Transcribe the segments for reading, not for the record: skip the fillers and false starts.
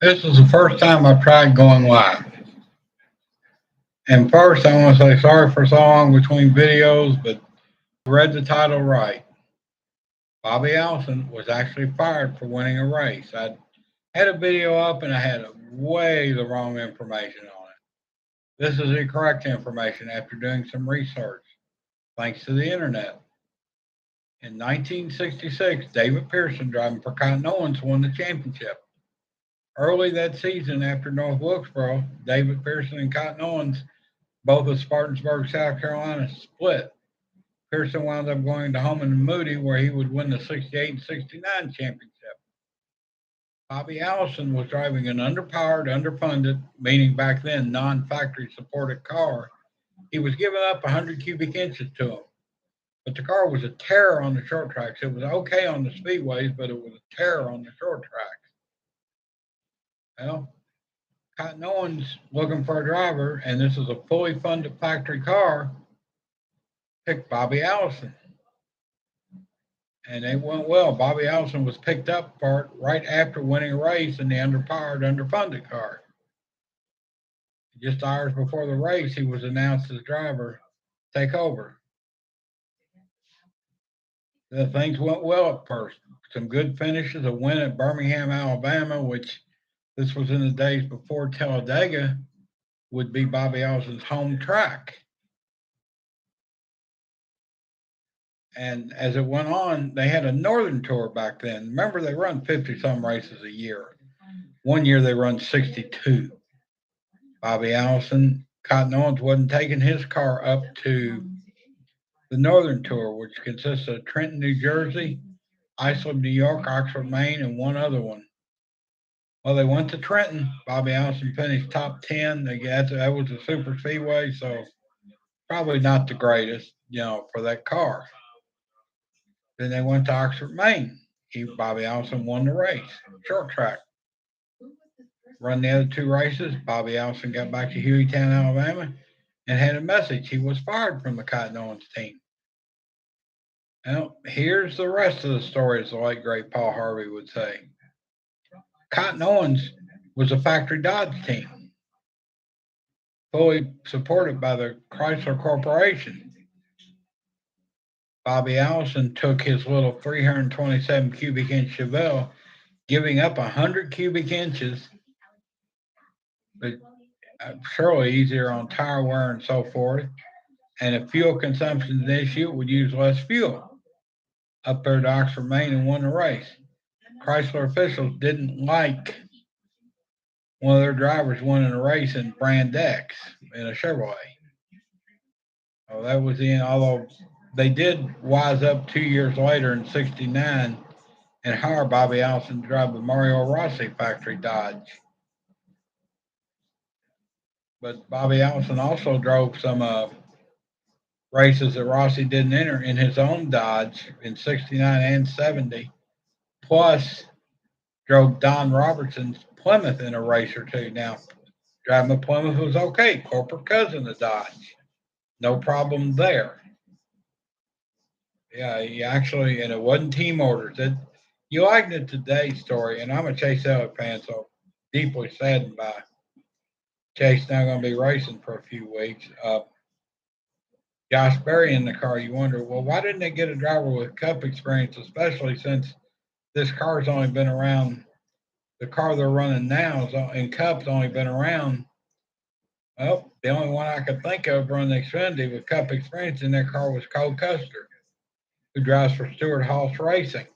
This is the first time I've tried going live. And first, I want to say sorry for so long between videos, but I read the title right. Bobby Allison was actually fired for winning a race. I had a video up and I had way the wrong information on it. This is the correct information after doing some research, thanks to the internet. In 1966, David Pearson, driving for Cotton Owens, won the championship. Early that season, after North Wilkesboro, David Pearson and Cotton Owens, both of Spartansburg, South Carolina, split. Pearson wound up going to Holman and Moody, where he would win the 68 and 69 championship. Bobby Allison was driving an underpowered, underfunded, meaning back then non-factory supported car. He was giving up 100 cubic inches to him. But the car was a terror on the short tracks. It was okay on the speedways, but it was a terror on the short tracks. Well, Cotton Owens, looking for a driver, and this is a fully funded factory car, picked Bobby Allison. And it went well. Bobby Allison was picked up for it right after winning a race in the underpowered, underfunded car. Just hours before the race, he was announced as driver, take over. The things went well at first. Some good finishes, a win at Birmingham, Alabama, which this was in the days before Talladega would be Bobby Allison's home track. And as it went on, they had a Northern Tour back then. Remember, they run 50 some races a year. One year they run 62. Bobby Allison, Cotton Owens wasn't taking his car up to the Northern Tour, which consists of Trenton, New Jersey, Islip, New York, Oxford, Maine, and one other one. Well, they went to Trenton. Bobby Allison finished top 10. That was a super speedway, so probably not the greatest, for that car. Then they went to Oxford, Maine. Bobby Allison won the race, short track. Run the other two races. Bobby Allison got back to Hueytown, Alabama, and had a message. He was fired from the Cotton Owens team. Now, here's the rest of the story, as the late great Paul Harvey would say. Cotton Owens was a factory Dodge team, fully supported by the Chrysler Corporation. Bobby Allison took his little 327 cubic inch Chevelle, giving up 100 cubic inches, but surely easier on tire wear and so forth. And if fuel consumption is an issue, it would use less fuel. Up there to Oxford, Maine, and won the race. Chrysler officials didn't like one of their drivers winning a race in brand X in a Chevrolet. Oh, that was the end. Although they did wise up 2 years later in '69 and hire Bobby Allison to drive the Mario Rossi factory Dodge. But Bobby Allison also drove some races that Rossi didn't enter in his own Dodge in '69 and '70. Plus, drove Don Robertson's Plymouth in a race or two. Now, driving a Plymouth was okay. Corporate cousin of Dodge. No problem there. Yeah, he actually, and it wasn't team orders. You like the Today story, and I'm a Chase Elliott fan, so deeply saddened by Chase not going to be racing for a few weeks. Josh Berry in the car, you wonder, well, why didn't they get a driver with Cup experience, especially since this car's only been around, the car they're running now in Cup's only been around. Well, the only one I could think of running the Xfinity with Cup experience in their car was Cole Custer, who drives for Stewart-Haas Racing.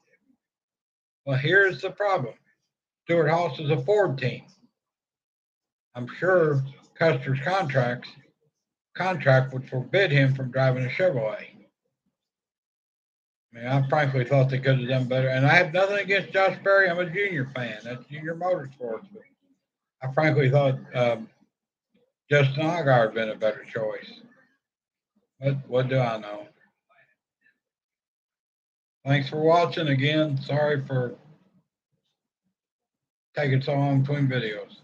Well, here's the problem. Stewart-Haas is a Ford team. I'm sure Custer's contract would forbid him from driving a Chevrolet. I mean, I frankly thought they could have done better. And I have nothing against Josh Berry. I'm a Junior fan. That's Junior Motorsports. But I frankly thought Justin Allgaier had been a better choice. But what do I know? Thanks for watching again. Sorry for taking so long between videos.